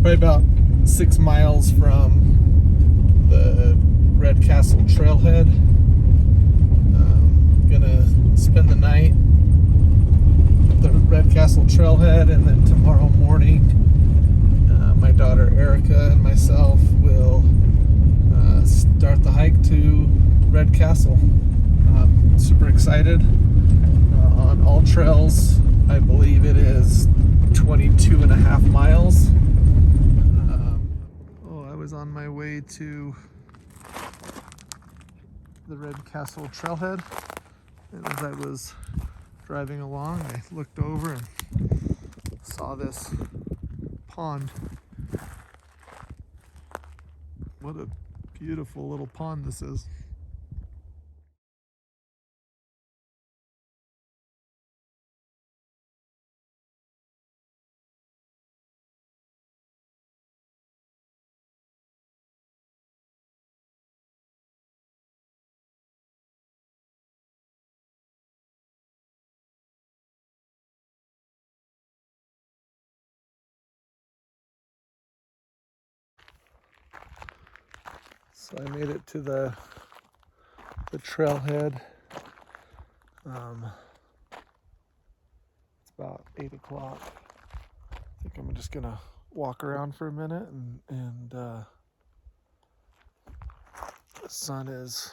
probably about 6 miles from the Red Castle trailhead. Gonna spend the night at the Red Castle trailhead, and then tomorrow morning my daughter Erica and myself will start the hike to Red Castle. Super excited. On all trails, I believe it is 22 and a half miles. I was on my way to the Red Castle trailhead, and as I was driving along, I looked over and saw this pond. What a beautiful little pond this is. So I made it to the trailhead. It's about 8 o'clock. I think I'm just gonna walk around for a minute, and the sun is,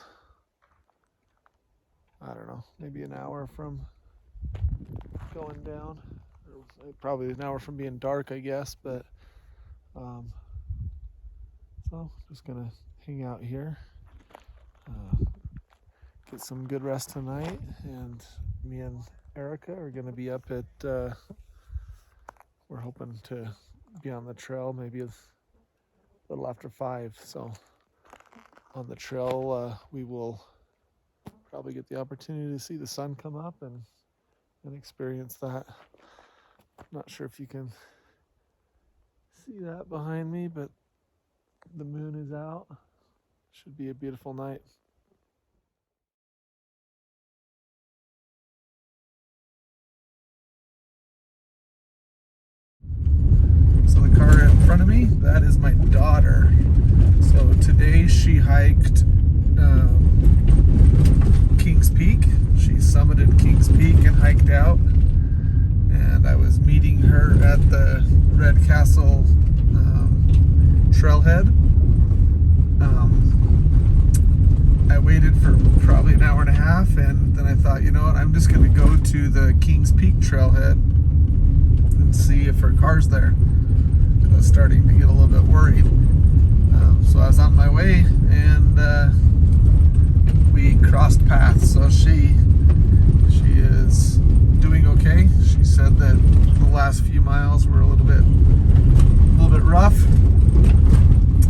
I don't know, maybe an hour from going down, or probably an hour from being dark, I guess. But so just gonna hang out here, get some good rest tonight, and me and Erica are gonna be up at we're hoping to be on the trail maybe a little after 5. So on the trail, we will probably get the opportunity to see the sun come up and experience that. Not sure if you can see that behind me, but the moon is out. Should be a beautiful night. So the car in front of me, that is my daughter. So today she hiked Kings Peak. She summited Kings Peak and hiked out. And I was meeting her at the Red Castle trailhead. I waited for probably an hour and a half, and then I thought, you know what, I'm just going to go to the Kings Peak trailhead and see if her car's there. I was starting to get a little bit worried. So I was on my way, and we crossed paths. So she is doing okay. She said that the last few miles were a little bit rough,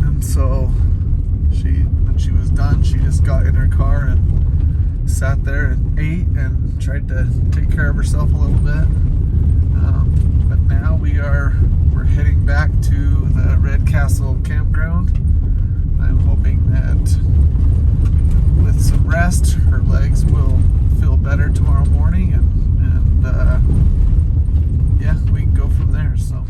and so when she was done, she just got in her car and sat there and ate and tried to take care of herself a little bit. But now we're heading back to the Red Castle campground. I'm hoping that with some rest, her legs will feel better tomorrow morning, and yeah, we can go from there. So.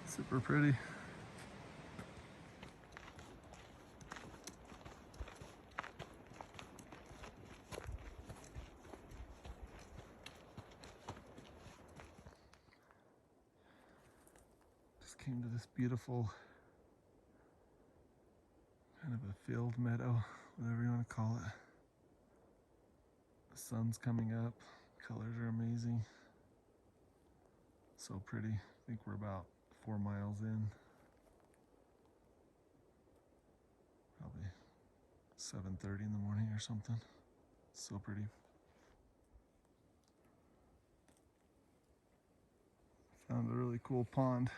Super pretty. Just came to this beautiful Kind of a field meadow, whatever you want to call it. The sun's coming up. Colors are amazing. So pretty. I think we're about 4 miles in. Probably 7:30 in the morning or something. So pretty. Found a really cool pond.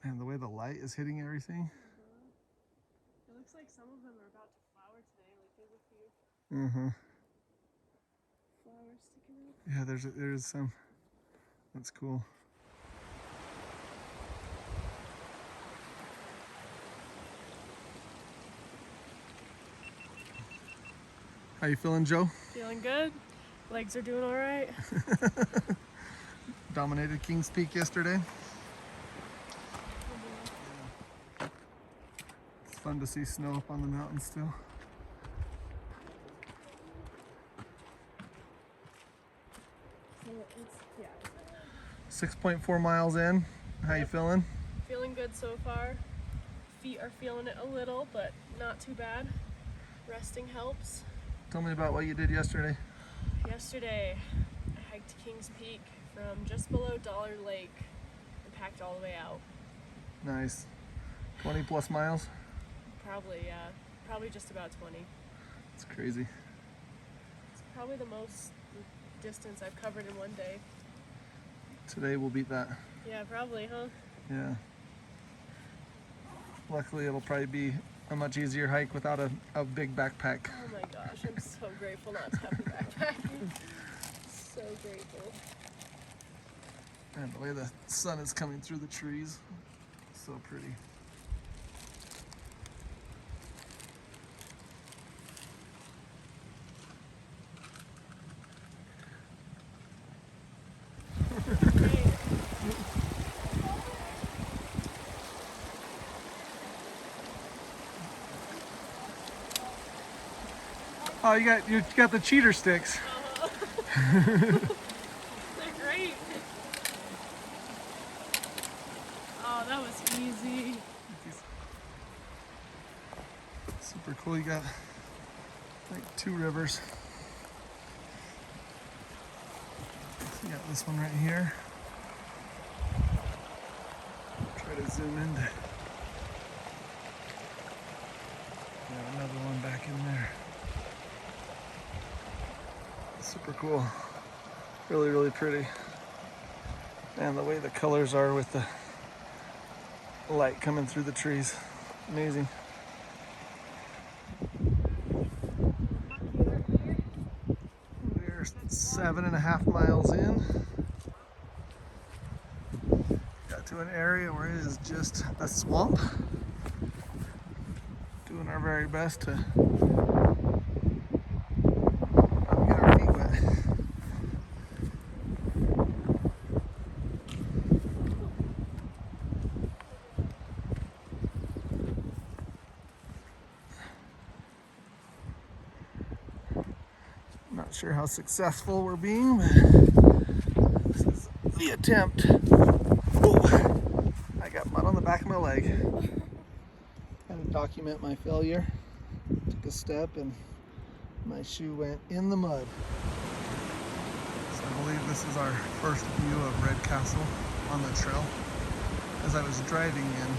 And the way the light is hitting everything. It looks like some of them are about to flower today. Like there's a few flowers sticking out. Yeah, there's some. That's cool. How you feeling, Joe? Feeling good. Legs are doing all right. Dominated Kings Peak yesterday. It's fun to see snow up on the mountain still. Yeah. 6.4 miles in. How you feeling? Feeling good so far. Feet are feeling it a little, but not too bad. Resting helps. Tell me about what you did yesterday. Yesterday, I hiked Kings Peak from just below Dollar Lake and packed all the way out. Nice. 20 plus miles? Probably, yeah. Probably just about 20. It's crazy. It's probably the most distance I've covered in one day. Today we'll beat that. Yeah, probably, huh? Yeah. Luckily it'll probably be a much easier hike without a big backpack. Oh my gosh, I'm so grateful not to have a backpack. So grateful. And the way the sun is coming through the trees, so pretty. Oh, you got the cheater sticks. They're great. Oh, that was easy. Super cool. You got like 2 rivers. So you got this one right here. Try to zoom in. Got another one back in there. Super cool. Really, really pretty. And the way the colors are with the light coming through the trees. Amazing. We're 7.5 miles in. Got to an area where it is just a swamp. Doing our very best to not get our feet wet. Not sure how successful we're being, but this is the attempt. Ooh, I got mud on the back of my leg. Kind of document my failure. Took a step and my shoe went in the mud. So I believe this is our first view of Red Castle on the trail. As I was driving in,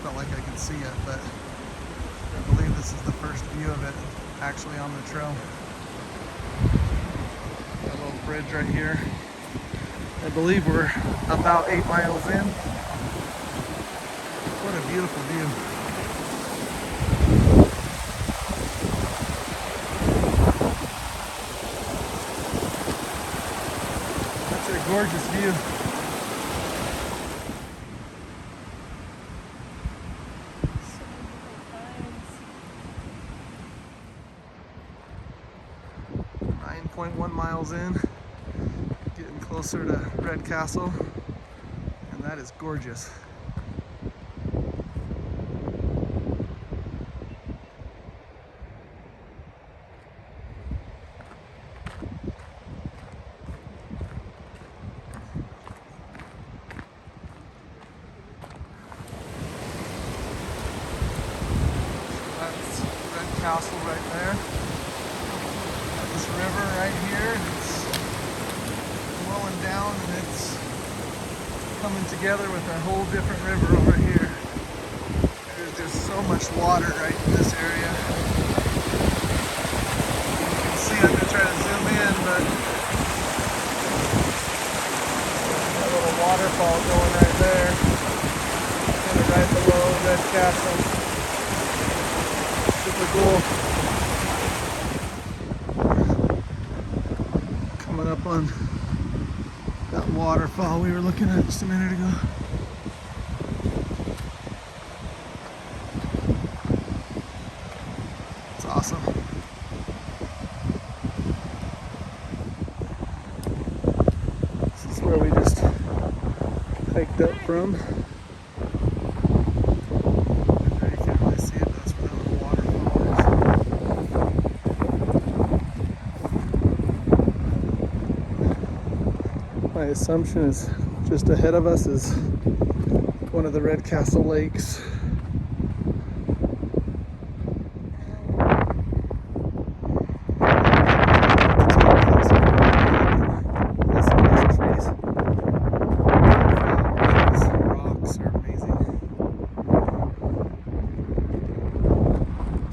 felt like I could see it, but I believe this is the first view of it actually on the trail. Got a little bridge right here. I believe we're about 8 miles in. What a beautiful view. That's a gorgeous view. So many 9.1 miles in, getting closer to Red Castle, and that is gorgeous. castle right there. Got this river right here. It's flowing down and it's coming together with a whole different river over here. There's just so much water right in this area. You can see, I'm going to try to zoom in, but a little waterfall going right there. Kind of right below Red Castle. Super cool. Coming up on that waterfall we were looking at just a minute ago. It's awesome. This is where we just hiked up from. There you can't really see it, but that's where that little waterfall is. My assumption is just ahead of us is one of the Red Castle lakes.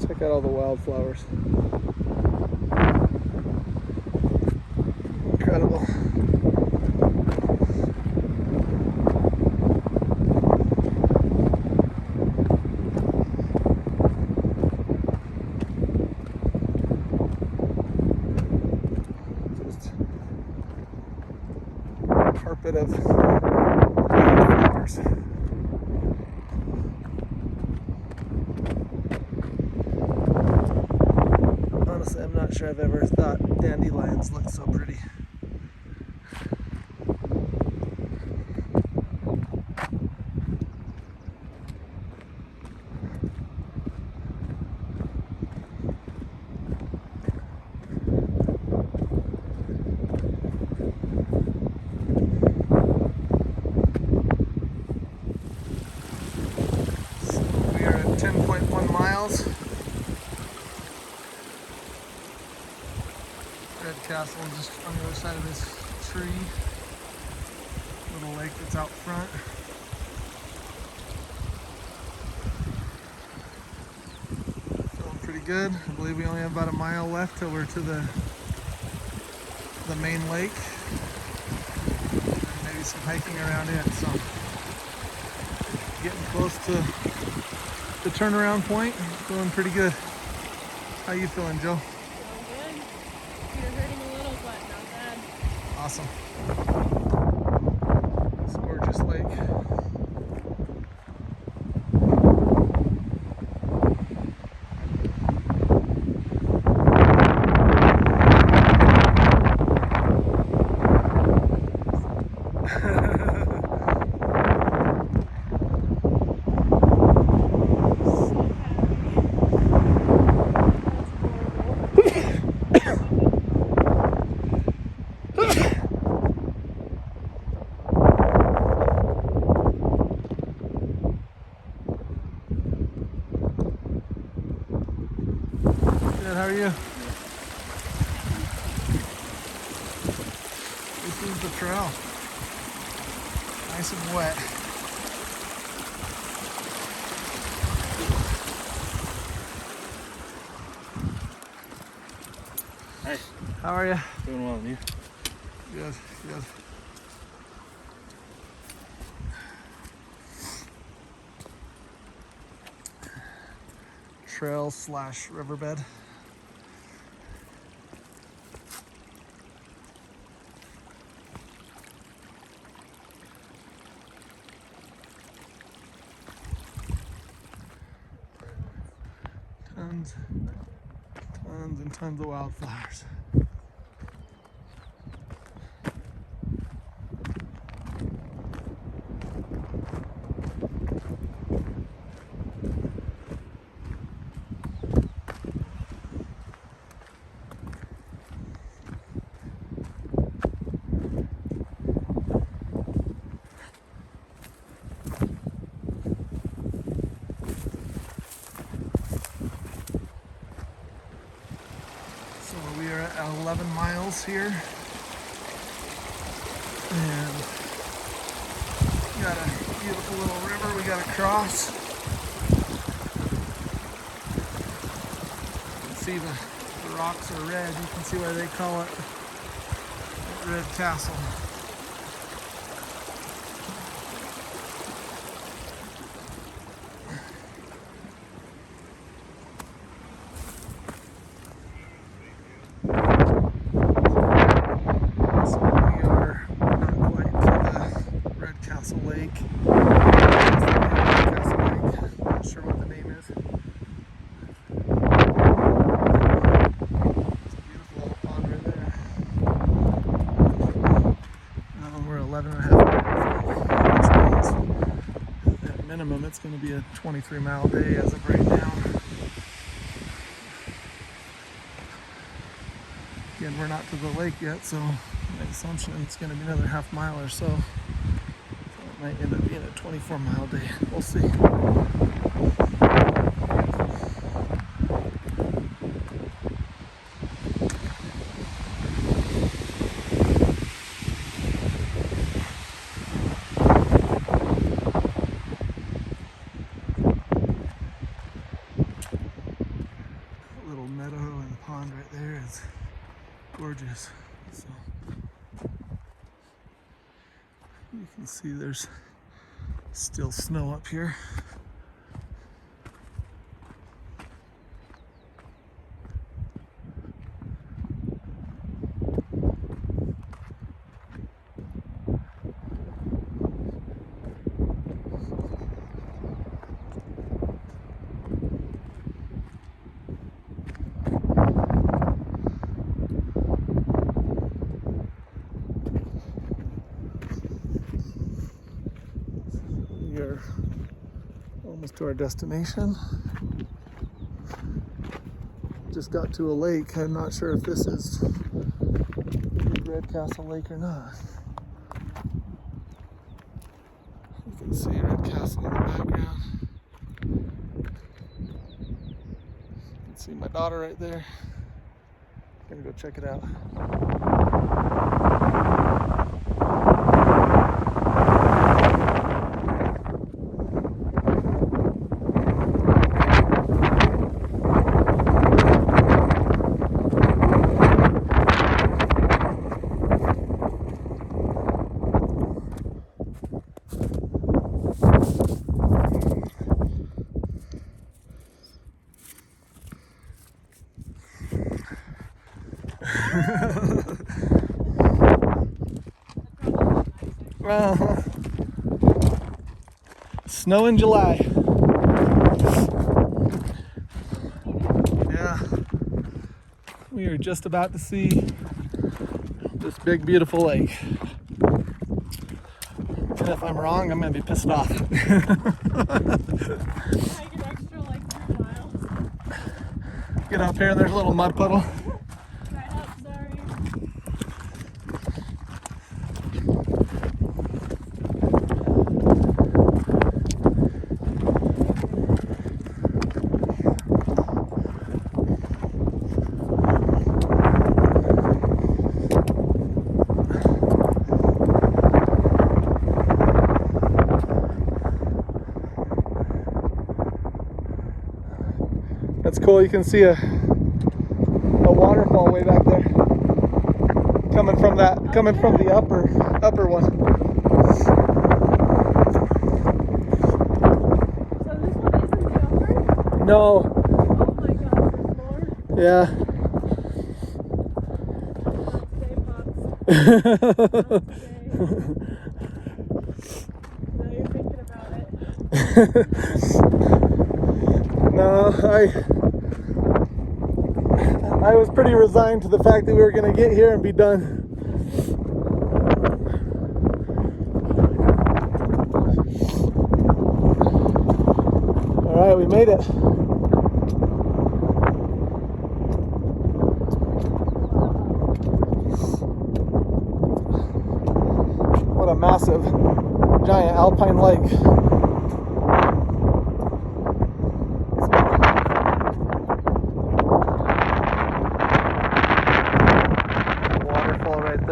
Check out all the wildflowers. Incredible. Just a carpet of flowers. Honestly, I'm not sure I've ever thought dandelions look so pretty. So we are at 10.1 miles. Red Castle just on the other side of this tree. Little lake that's out front. Feeling pretty good. I believe we only have about a mile left till we're to the main lake. And maybe some hiking around it. So getting close to the turnaround point. Feeling pretty good. How you feeling, Joe? Awesome. It's a gorgeous lake. Good, how are you? This is the trail. Nice and wet. Hey. How are you? Doing well, and you? Good, good. Trail / riverbed. Tons and tons of wildflowers. miles here. And we got a beautiful little river we gotta cross. You can see the rocks are red. You can see why they call it Red Castle. Lake. Not sure what the name is. It's a beautiful little pond right there. We're 11.5 miles, which means at minimum it's going to be a 23-mile day as of right now. Again, we're not to the lake yet, so my assumption it's going to be another half mile or so. Might end up being a 24-mile day. We'll see. That little meadow and pond right there is gorgeous. So you can see there's still snow up here. We're almost to our destination. Just got to a lake. I'm not sure if this is Red Castle Lake or not. You can see Red Castle in the background. You can see my daughter right there. I'm gonna go check it out. Well, snow in July. Yeah, we are just about to see this big, beautiful lake. And if I'm wrong, I'm gonna be pissed off. I get extra like 3 miles. Get up here and there's a little mud puddle. Right up, sorry. That's cool. You can see a waterfall way back there, coming from the upper one. So this one isn't the upper? No. Oh my god, there's more? Yeah. Now you're thinking about it. No, I was pretty resigned to the fact that we were going to get here and be done. All right, we made it. What a massive, giant alpine lake.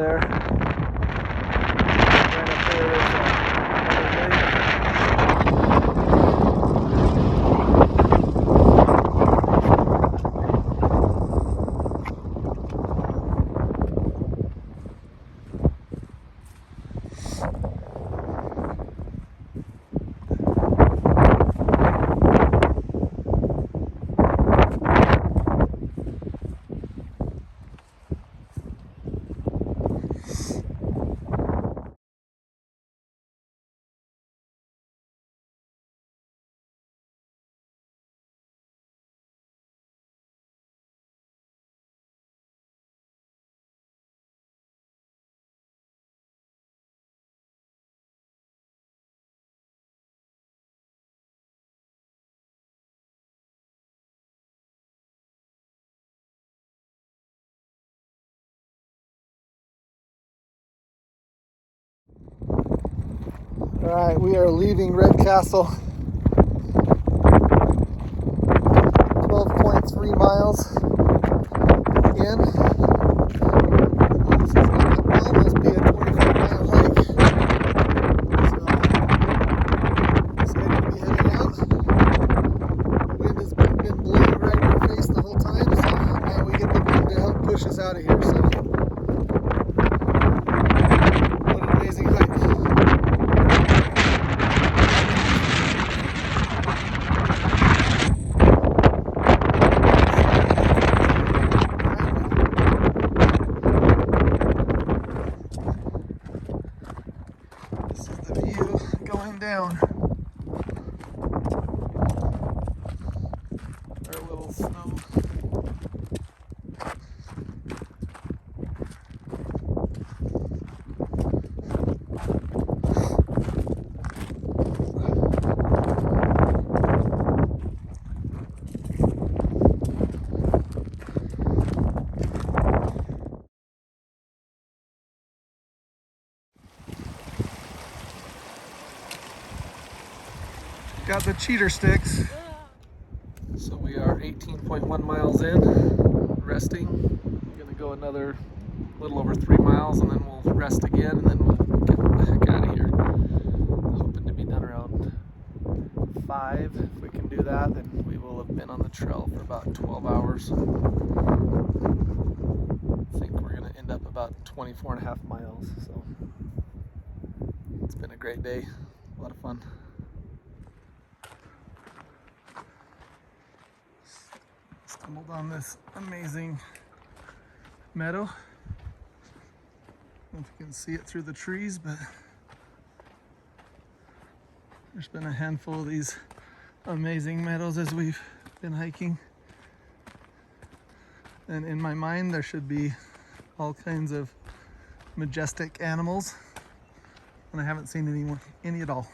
there. Right up there, there's another lake. All right, we are leaving Red Castle. 12.3 miles in. This is going to almost be a 25-mile hike. So, excited to be heading out. The wind has been blowing right in our face the whole time, so now we get the wind to help push us out of here. So, what an amazing hike. Down our little snow. Got the cheater sticks. So we are 18.1 miles in, resting. I'm gonna go another little over 3 miles and then we'll rest again and then we'll get the heck out of here. Hoping to be done around 5. If we can do that, then we will have been on the trail for about 12 hours. I think we're gonna end up about 24.5 miles. So it's been a great day, a lot of fun. Stumbled on this amazing meadow. I don't know if you can see it through the trees, but there's been a handful of these amazing meadows as we've been hiking. And in my mind, there should be all kinds of majestic animals, and I haven't seen any at all.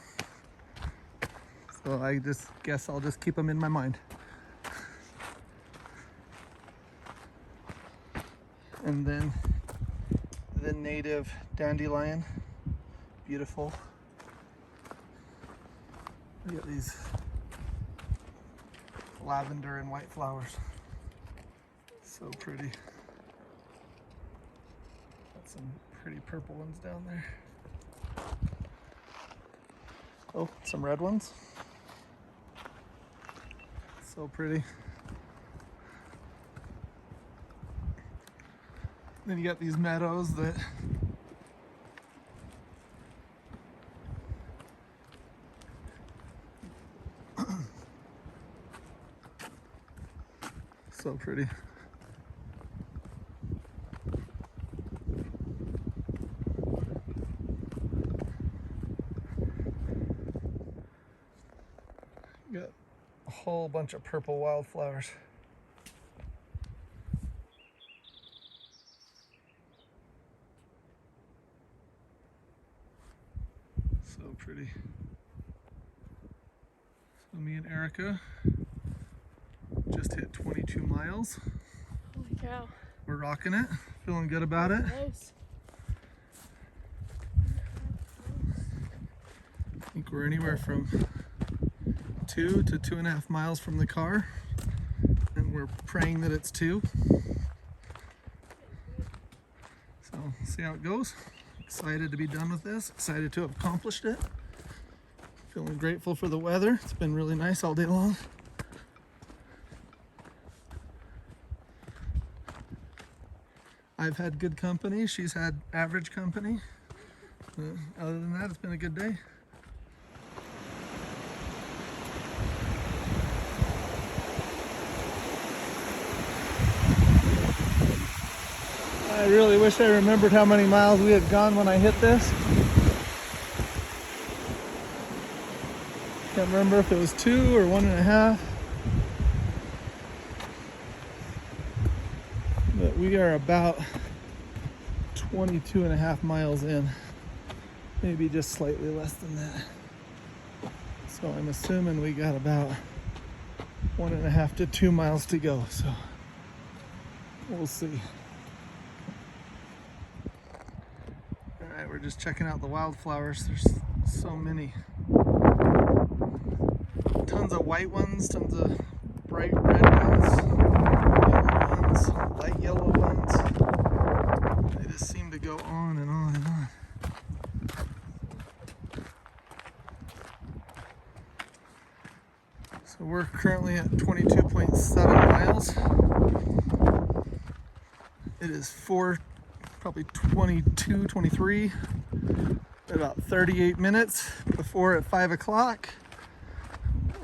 So I just guess I'll just keep them in my mind. And then the native dandelion, beautiful. Look at these lavender and white flowers, so pretty. Got some pretty purple ones down there. Oh, some red ones, so pretty. Then you got these meadows that so pretty. You got a whole bunch of purple wildflowers. So pretty. So me and Erica just hit 22 miles. Holy cow. We're rocking it. Feeling good about it. Nice. I think we're anywhere from 2 to 2.5 miles from the car. And we're praying that it's 2. So So see how it goes. Excited to be done with this. Excited to have accomplished it. Feeling grateful for the weather. It's been really nice all day long. I've had good company. She's had average company. Other than that, it's been a good day. I really wish I remembered how many miles we had gone when I hit this. Can't remember if it was 2 or 1.5. But we are about 22.5 miles in. Maybe just slightly less than that. So I'm assuming we got about 1.5 to 2 miles to go. So we'll see. All right, we're just checking out the wildflowers. There's so many. Tons of white ones, tons of bright red ones, yellow ones, light yellow ones. They just seem to go on and on and on. So we're currently at 22.7 miles. It is probably 22, 23, about 38 minutes before at 5 o'clock.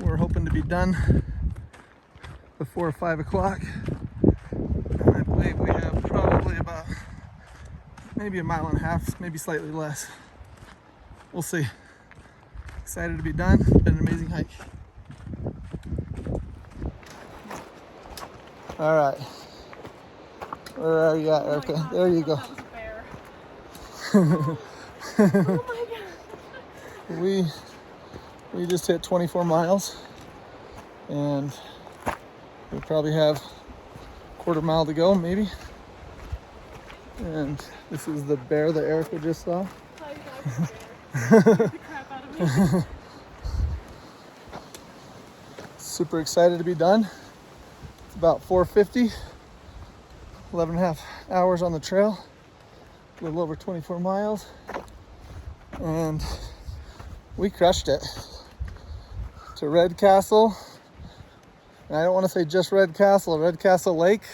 We're hoping to be done before 5 o'clock. And I believe we have probably about maybe 1.5 miles, maybe slightly less. We'll see. Excited to be done. It's been an amazing hike. All right. Where are you at, Erica? God, there you go. that was a bear. Oh my God. We just hit 24 miles and we probably have a 1/4 mile to go, maybe. And this is the bear that Erica just saw. I thought it was a bear. Scared the crap out of me. Super excited to be done. It's about 4:50, 11.5 hours on the trail, a little over 24 miles, and we crushed it. To Red Castle, and I don't want to say just Red Castle Lake.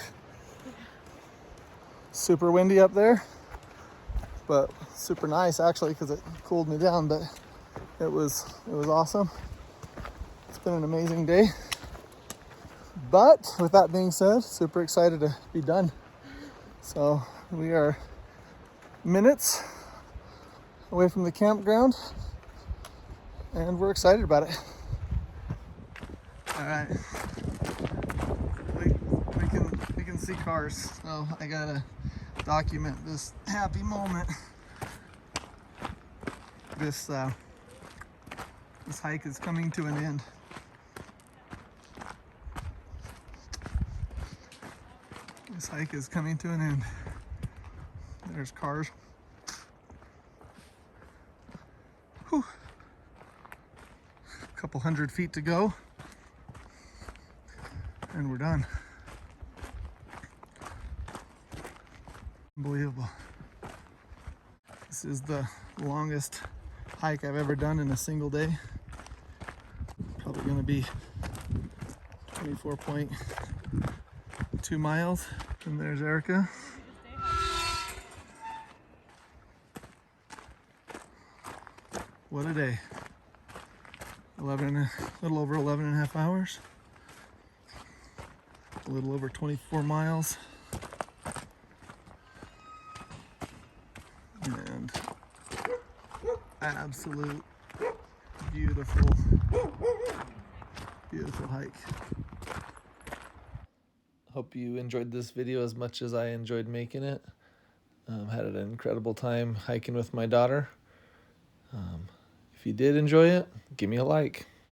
Super windy up there, but super nice actually because it cooled me down, but it was awesome. It's been an amazing day. But with that being said, super excited to be done. So we are minutes away from the campground and we're excited about it. All right, we can see cars, so I gotta document this happy moment. This hike is coming to an end. This hike is coming to an end. There's cars. Whew. A couple 100 feet to go. And we're done. Unbelievable. This is the longest hike I've ever done in a single day. Probably gonna be 24.2 miles. And there's Erica. What a day. A little over 11.5 hours. A little over 24 miles. And absolute beautiful hike. Hope you enjoyed this video as much as I enjoyed making it. Had an incredible time hiking with my daughter. If you did enjoy it, give me a like.